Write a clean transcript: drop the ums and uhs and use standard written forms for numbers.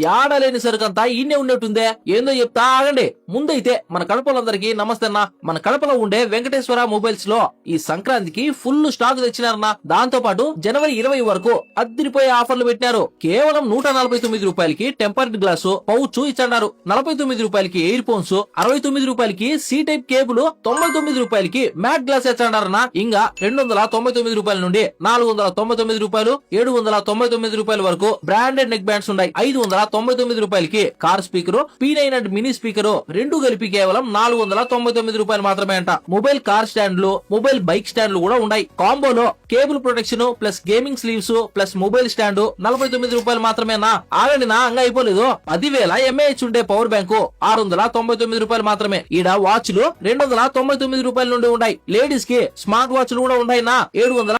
యాడలేని సరుకంతా ఈయనే ఉన్నట్టుందే, ఏందో చెప్తా ఆగండి. ముందైతే మన కడపలందరికీ నమస్తే అన్న. మన కడపలో ఉండే వెంకటేశ్వర మొబైల్స్ లో ఈ సంక్రాంతికి ఫుల్ స్టాక్ తెచ్చినారన్న. దాంతో పాటు జనవరి 20 వరకు అద్దరిపోయే ఆఫర్లు పెట్టినారు. కేవలం 149 రూపాయలకి టెంపర్డ్ గ్లాసు పౌచ్ ఇచ్చన్నారు, 49 రూపాయలకి ఇయర్ ఫోన్స్, 69 రూపాయలకి సి టైప్ కేబుల్, 99 రూపాయలకి మ్యాట్ గ్లాస్ ఇచ్చన్నారన్న. ఇంకా 299 రూపాయల నుండి 499 రూపాయలు, 799 రూపాయల వరకు బ్రాండెడ్ నెక్ బ్యాండ్స్ ఉన్నాయి. 599 రూపాయలకి car speaker, P9 and mini speaker రెండు కలిపి కేవలం 499 రూపాయలు మాత్రమే అంట. మొబైల్ కార్ స్టాండ్లు, మొబైల్ బైక్ స్టాండ్లు కూడా ఉన్నాయి. కాంబోలో cable protection plus gaming sleeves plus mobile stand 49 రూపాయలు మాత్రమేనా. ఆగండి నా, అంగా అయిపోలేదు. 10,000 mAh ఉండే పవర్ బ్యాంకు 699 రూపాయలు మాత్రమే. ఈడ వాచ్లు 299 రూపాయల నుండి ఉన్నాయి. లేడీస్ కి స్మార్ట్ వాచ్లు కూడా ఉన్నాయి నా 700